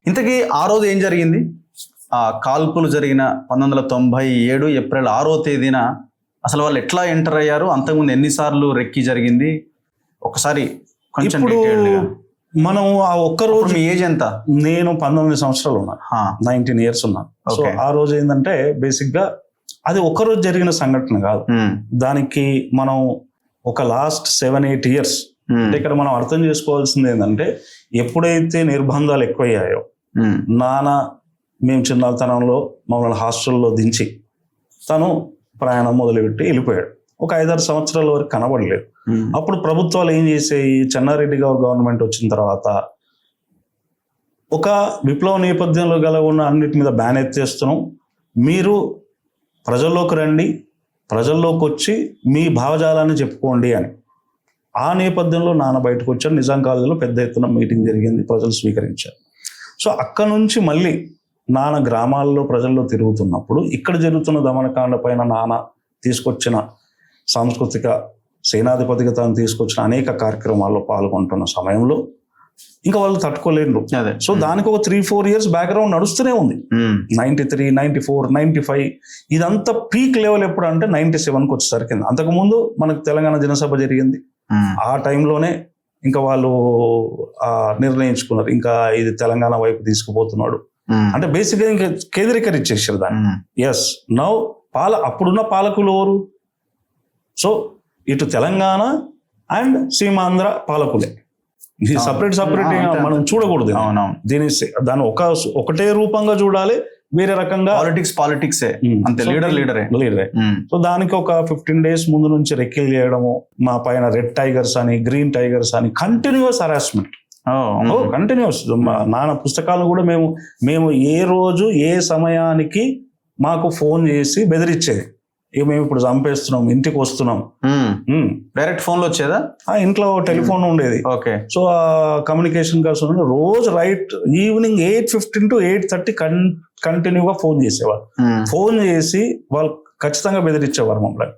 ఇంతకీ ఆ రోజు ఏం జరిగింది? ఆ కాల్పులు జరిగిన 1997 ఏప్రిల్ 6వ తేదీన అసలు వాళ్ళు ఎట్లా ఎంటర్ అయ్యారు? అంతకుముందు ఎన్నిసార్లు రెక్కి జరిగింది? ఒకసారి కొంచెం ఇప్పుడు డీటెయిల్డ్గా. మనం ఆ ఒక్కరోజు మీ ఏజ్ ఎంత? నేను 19 సంవత్సరాలు ఉన్నాను, 19 years ఉన్నాను. సో ఆ రోజు ఏంటంటే బేసిక్ గా అది ఒక్కరోజు జరిగిన సంఘటన కాదు. దానికి మనం ఒక లాస్ట్ 7-8 years అంటే ఇక్కడ మనం అర్థం చేసుకోవాల్సింది ఏంటంటే, ఎప్పుడైతే నిర్బంధాలు ఎక్కువయ్యాయో, నాన్న మేము చిన్నతనంలో మమ్మల్ని హాస్టల్లో దించి తను ప్రయాణం మొదలుపెట్టి వెళ్ళిపోయాడు. ఒక 5-6 సంవత్సరాల వరకు కనబడలేదు. అప్పుడు ప్రభుత్వాలు ఏం చేసాయి? చెన్నారెడ్డి గారు గవర్నమెంట్ వచ్చిన తర్వాత ఒక విప్లవ నేపథ్యంలో గల ఉన్న అన్నిటి మీద బ్యాన్ ఎత్తేస్తున్నాం, మీరు ప్రజల్లోకి రండి, ప్రజల్లోకి వచ్చి మీ భావజాలాన్ని చెప్పుకోండి అని. ఆ నేపథ్యంలో నాన్న బయటకు వచ్చారు. నిజాం కాలేజీలో పెద్ద ఎత్తున మీటింగ్ జరిగింది, ప్రజలు స్వీకరించారు. సో అక్కడ నుంచి మళ్ళీ నాన్న గ్రామాల్లో ప్రజల్లో తిరుగుతున్నప్పుడు ఇక్కడ జరుగుతున్న దమనకాండ పైన నాన్న తీసుకొచ్చిన సాంస్కృతిక సేనాధిపతిగా తాను తీసుకొచ్చిన అనేక కార్యక్రమాల్లో పాల్గొంటున్న సమయంలో ఇంకా వాళ్ళు తట్టుకోలేరు. సో దానికి ఒక 3-4 years బ్యాక్గ్రౌండ్ నడుస్తూనే ఉంది. 93, 94, 95 ఇదంతా పీక్ లెవెల్ ఎప్పుడు అంటే 97కి వచ్చేసరికి. అంతకుముందు మనకు తెలంగాణ జనసభ జరిగింది. ఆ టైంలోనే ఇంకా వాళ్ళు నిర్ణయించుకున్నారు, ఇంకా ఇది తెలంగాణ వైపు తీసుకుపోతున్నాడు అంటే బేసిక్గా ఇంకా కేంద్రీకరించేసారు దాన్ని. ఎస్ నౌ అప్పుడున్న పాలకులు ఎవరు? సో ఇటు తెలంగాణ అండ్ సీమాంధ్ర పాలకులే. సపరేట్ మనం చూడకూడదు దాన్ని ఒకటే రూపంగా చూడాలి, వేరే రకంగా పాలిటిక్స్ అంతే, లీడరే. సో దానికి ఒక 15 days ముందు నుంచి రెక్కిలు చేయడము, మా పైన రెడ్ టైగర్స్ అని, గ్రీన్ టైగర్స్ అని, కంటిన్యూస్ హరాస్మెంట్, కంటిన్యూస్. నాన్న పుస్తకాలను కూడా మేము ఏ రోజు ఏ సమయానికి మాకు ఫోన్ చేసి బెదిరించేది, ఇక మేము ఇప్పుడు చంపేస్తున్నాం, ఇంటికి వస్తున్నాం. డైరెక్ట్ ఫోన్ లో వచ్చేదా? ఇంట్లో టెలిఫోన్ ఉండేది. ఓకే. సో ఆ కమ్యూనికేషన్ కోసం రోజు ఈవినింగ్ 8:15 to 8:30 కంటిన్యూగా ఫోన్ చేసేవారు. ఫోన్ చేసి వాళ్ళు ఖచ్చితంగా బెదిరించేవారు మమ్మల్ని.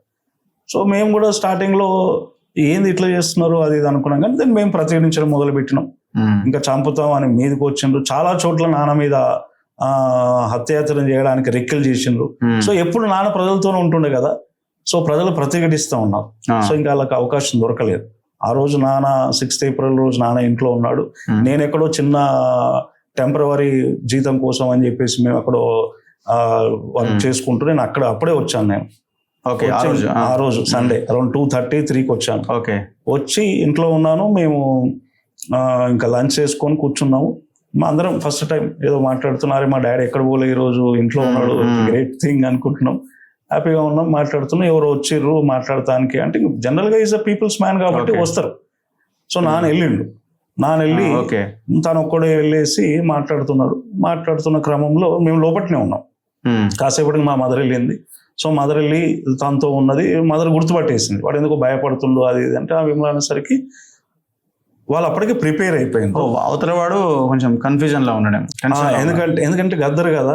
సో మేము కూడా స్టార్టింగ్ లో ఏంది ఇట్లా చేస్తున్నారు అది ఇది అనుకున్నాం, కానీ దాన్ని మేము ప్రతిఘటించడం మొదలు పెట్టినాం. ఇంకా చంపుతాం అని మీదకి వచ్చిండ్రు. చాలా చోట్ల నాన్న మీద హత్యాయత్నం చేయడానికి రెక్కలు చేసిండ్రు. సో ఎప్పుడు నాన్న ప్రజలతోనే ఉంటుండే కదా, సో ప్రజలు ప్రతిఘటిస్తూ ఉన్నారు. సో ఇంకా వాళ్ళకి అవకాశం దొరకలేదు. ఆ రోజు నాన్న 6th April రోజు నాన్న ఇంట్లో ఉన్నాడు. నేను ఎక్కడో చిన్న టెంపరవరీ జీతం కోసం అని చెప్పేసి మేము అక్కడో వర్క్ చేసుకుంటూ నేను అప్పుడే వచ్చాను. నేను ఆ రోజు సండే అరౌండ్ 2:30-3కి వచ్చాను. వచ్చి ఇంట్లో ఉన్నాను. మేము ఇంకా లంచ్ చేసుకొని కూర్చున్నాము. మా అందరం ఫస్ట్ టైం ఏదో మాట్లాడుతున్నారే, మా డాడీ ఎక్కడ పోలే ఈరోజు ఇంట్లో ఉన్నాడు, గ్రేట్ థింగ్ అనుకుంటున్నాం, హ్యాపీగా ఉన్నాం, మాట్లాడుతున్నాం. ఎవరు వచ్చిర్రు మాట్లాడటానికి అంటే జనరల్ గా ఈజ్ అ పీపుల్స్ మ్యాన్ కాబట్టి వస్తారు. సో నాన్న వెళ్ళి తను ఒక్కడే వెళ్ళేసి మాట్లాడుతున్న క్రమంలో మేము లోపట్నే ఉన్నాం. కాసేపటికి మా మదర్ వెళ్ళింది. సో మదర్ వెళ్ళి తనతో ఉన్నది, మదర్ గుర్తుపట్టేసింది. వాడు ఎందుకో భయపడుతుండు అది ఇది అంటే, ఆ విమల అనేసరికి వాళ్ళు అప్పటికే ప్రిపేర్ అయిపోయింది. అవతల వాడు కొంచెం కన్ఫ్యూజన్ లో ఉన్నాడు, ఎందుకంటే గద్దరు కదా,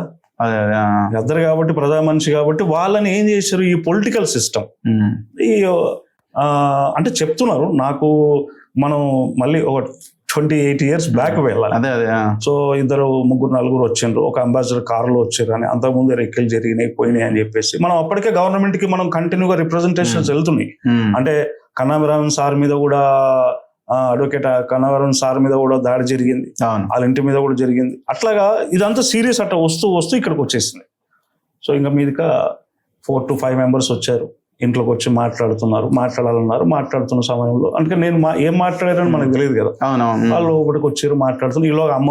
గద్దరు కాబట్టి ప్రజా మనిషి కాబట్టి వాళ్ళని ఏం చేశారు, ఈ పొలిటికల్ సిస్టమ్ అంటే చెప్తున్నారు నాకు. మనం మళ్ళీ ఒక 28 years బ్యాక్ వెళ్ళాలి. సో 2-3-4 వచ్చిండ్రు. ఒక అంబాసిడర్ కారులో వచ్చారు అని, అంతకుముందు రెక్కలు జరిగినాయి పోయినాయి అని చెప్పేసి మనం అప్పటికే గవర్నమెంట్ కి మనం కంటిన్యూగా రిప్రజెంటేషన్స్ వెళ్తున్నాయి. అంటే కన్నాభిరామన్ సార్ మీద కూడా, అడ్వకేట్ కన్నవరం సార్ మీద కూడా దాడి జరిగింది, వాళ్ళ ఇంటి మీద కూడా జరిగింది. అట్లాగా ఇదంతా సీరియస్ అట్లా వస్తూ ఇక్కడికి వచ్చేసింది. సో ఇంకా మీదగా 4 to 5 members వచ్చారు, ఇంట్లోకి వచ్చి మాట్లాడుతున్న సమయంలో అంటే నేను ఏం మాట్లాడారని మనకు తెలియదు కదా. వాళ్ళు ఒకటికి వచ్చారు మాట్లాడుతున్నారు. ఈలోగా అమ్మ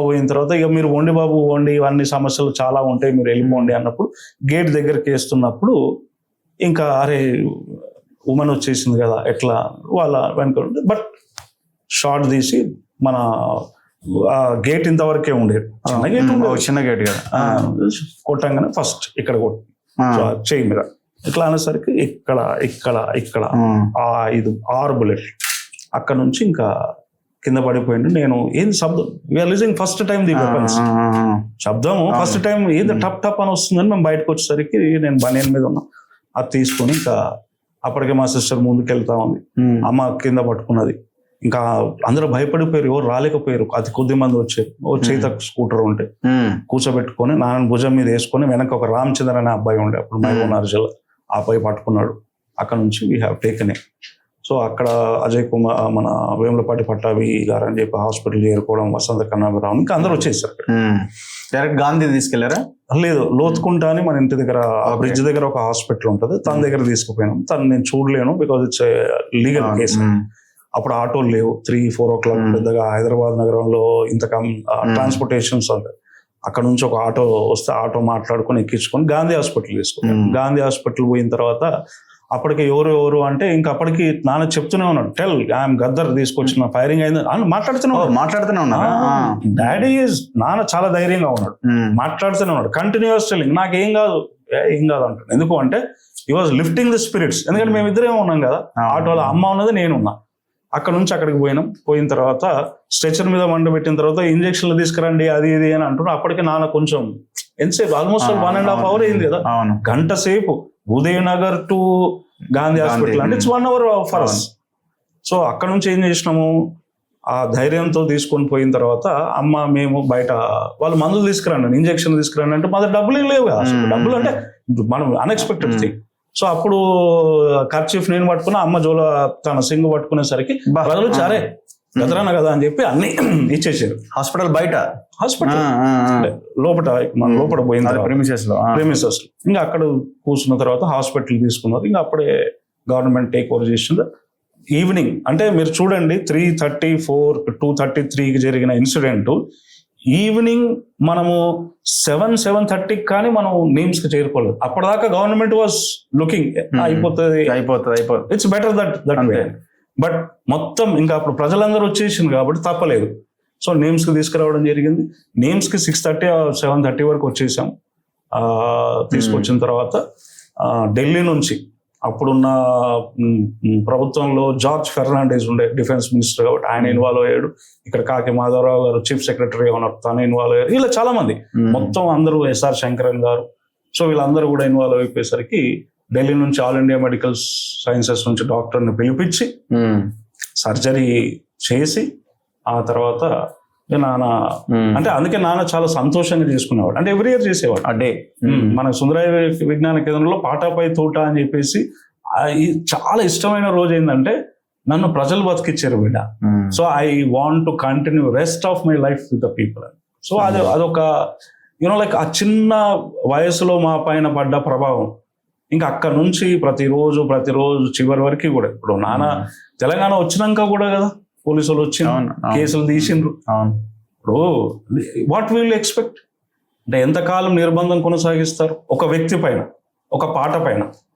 పోయిన తర్వాత ఇక మీరు వండి బాబు వండి, ఇవన్నీ సమస్యలు చాలా ఉంటాయి, మీరు వెళ్ళిపోండి అన్నప్పుడు గేట్ దగ్గరికి వేస్తున్నప్పుడు ఇంకా అరే ఉమెన్ వచ్చేసింది కదా ఎట్లా వాళ్ళ వెనక. బట్ షార్ట్ తీసి మన గేట్ ఇంతవరకే ఉండేది, చిన్న గేట్ కదా, కొట్టంగానే ఫస్ట్ ఇక్కడ కొట్టి చెయ్యి మీద ఇట్లా అనేసరికి ఇక్కడ 6 bullets అక్కడ నుంచి ఇంకా కింద పడిపోయిండు. నేను ఏంది శబ్దం, we are listening first time the weapons శబ్దము ఫస్ట్ టైం ఏది టప్ అని వస్తుందని మేము బయటకు వచ్చేసరికి నేను బనియన్ మీద ఉన్నా, అది తీసుకొని ఇంకా అప్పటికే మా సిస్టర్ ముందుకు వెళ్తా ఉంది, అమ్మ కింద పట్టుకున్నది. ఇంకా అందరూ భయపడిపోయారు, ఎవరు రాలేకపోయారు, అతి కొద్ది మంది వచ్చారు. ఓ చేత స్కూటర్ ఉంటే కూర్చోబెట్టుకొని నాన్న భుజం మీద వేసుకొని వెనక ఒక రామచంద్ర అనే అబ్బాయి ఉండే, అప్పుడు మహబూబ్నగర్ జిల్లా, ఆ అబ్బాయి పట్టుకున్నాడు. అక్కడ నుంచి we have taken it. So అక్కడ అజయ్ కుమార్, మన వేములపాటి పట్టాభి గారు అని చెప్పి హాస్పిటల్ చేరుకోవడం, వసంత కన్నాభిరావు, ఇంకా అందరూ వచ్చేసారు. డైరెక్ట్ గాంధీ తీసుకెళ్లారా? లేదు, లోతుకుంటా అని మన ఇంటి దగ్గర బ్రిడ్జ్ దగ్గర ఒక హాస్పిటల్ ఉంటుంది, తన దగ్గర తీసుకుపోయినాం. తను నేను చూడలేను, బికాజ్ ఇట్స్ లీగల్ కేసు. అప్పుడు ఆటోలు లేవు, 3-4 o'clock పెద్దగా హైదరాబాద్ నగరంలో ఇంత ట్రాన్స్పోర్టేషన్స్ ఉంటాయి. అక్కడ నుంచి ఒక ఆటో వస్తే ఆటో మాట్లాడుకొని ఎక్కించుకొని గాంధీ హాస్పిటల్ తీసుకున్నాం. గాంధీ హాస్పిటల్ పోయిన తర్వాత అప్పటికి ఎవరు అంటే ఇంకా అప్పటికి నాన్న చెప్తూనే ఉన్నాడు, టెల్ ఐఎమ్ గద్దర్ తీసుకొచ్చిన, ఫైరింగ్ అయింది అని మాట్లాడుతూనే ఉన్నాడు. డాడీ నాన్న చాలా ధైర్యంగా ఉన్నాడు, మాట్లాడుతూనే ఉన్నాడు, కంటిన్యూస్ టెల్లింగ్, నాకేం కాదు ఏం కాదు అంటాడు. ఎందుకు అంటే ఈ వాజ్ లిఫ్టింగ్ ది స్పిరిట్స్. ఎందుకంటే మేము ఇద్దరేమో ఉన్నాం కదా, ఆటోలో అమ్మ ఉన్నది, నేను ఉన్నా. అక్కడ నుంచి అక్కడికి పోయిన తర్వాత స్ట్రెచర్ మీద మండ పెట్టిన తర్వాత ఇంజక్షన్లు తీసుకురండి అది ఇది అని అంటున్నా. అప్పటికే నాన్న కొంచెం ఎంతసేపు, ఆల్మోస్ట్ 1.5 hours అయింది కదా, గంట సేపు ఉదయ్ నగర్ టు గాంధీ హాస్పిటల్ అంటే it's 1 hour for us. So అక్కడ నుంచి ఏం చేసినాము, ఆ ధైర్యంతో తీసుకొని పోయిన తర్వాత అమ్మ మేము బయట వాళ్ళు మందులు తీసుకురండి, ఇంజక్షన్ తీసుకురండి అంటే మా డబ్బులు ఏం లేవు కదా. డబ్బులు అంటే మనం అన్ఎక్స్పెక్టెడ్ థింగ్. సో అప్పుడు కర్చీఫ్ నేను పట్టుకున్నా, అమ్మ జోల తన సింగు పట్టుకునేసరికి ప్రజలు చారే గదరాన కదా అని చెప్పి అన్ని ఇచ్చేసారు. హాస్పిటల్ బయట, హాస్పిటల్ లోపల మన లోపల పోయిన ప్రెమిసెస్ ఇంకా అక్కడ కూర్చున్న తర్వాత హాస్పిటల్ తీసుకున్నారు. ఇంకా అప్పుడే గవర్నమెంట్ టేక్ ఓవర్ చేసింది. ఈవినింగ్ అంటే మీరు చూడండి 3:34, 2:33కి జరిగిన ఇన్సిడెంట్ ఈవినింగ్ మనము 7:30 కానీ మనం నేమ్స్ కి చేరుకోలేదు. అప్పటిదాకా గవర్నమెంట్ వాజ్ లుకింగ్ అయిపోతుంది, it's better that way. But మొత్తం ఇంకా అప్పుడు ప్రజలందరూ వచ్చేసింది కాబట్టి తప్పలేదు. సో నేమ్స్ కి తీసుకురావడం జరిగింది. నేమ్స్ కి 6:30 or 7:30 వరకు వచ్చేసాం. తీసుకొచ్చిన తర్వాత ఢిల్లీ నుంచి అప్పుడున్న ప్రభుత్వంలో జార్జ్ ఫెర్నాండెస్ ఉండే డిఫెన్స్ మినిస్టర్ కాబట్టి ఆయన ఇన్వాల్వ్ అయ్యాడు. ఇక్కడ కాకి మాధవరావు గారు చీఫ్ సెక్రటరీగా ఉన్నారు, తను ఇన్వాల్వ్ అయ్యారు. ఇలా చాలా మంది మొత్తం అందరూ, ఎస్ఆర్ శంకరన్ గారు, సో వీళ్ళందరూ కూడా ఇన్వాల్వ్ అయిపోయేసరికి ఢిల్లీ నుంచి ఆల్ ఇండియా మెడికల్ సైన్సెస్ నుంచి డాక్టర్ని పిలిపించి సర్జరీ చేసి ఆ తర్వాత నాన్న అంటే అందుకే నాన్న చాలా సంతోషంగా చేసుకునేవాడు. అంటే ఎవ్రీ ఇయర్ చేసేవాడు. అంటే మన సుందరయ్య విజ్ఞాన కేంద్రంలో పాటాపై తోట అని చెప్పేసి చాలా ఇష్టమైన రోజు ఏంటంటే నన్ను ప్రజలు బతికిచ్చారు బిడ్డ. So I want to continue rest of my life with the people. So అదొక లైక్ ఆ చిన్న వయసులో మా పైన పడ్డ ప్రభావం ఇంకా అక్కడ నుంచి ప్రతిరోజు చివరి వరకు కూడా. ఇప్పుడు నాన్న తెలంగాణ వచ్చినాక కూడా కదా పోలీసులు వచ్చి కేసులు తీసిండ్రు. ఇప్పుడు వాట్ విల్ ఎక్స్పెక్ట్ అంటే ఎంతకాలం నిర్బంధం కొనసాగిస్తారు ఒక వ్యక్తి పైన, ఒక పాట పైన?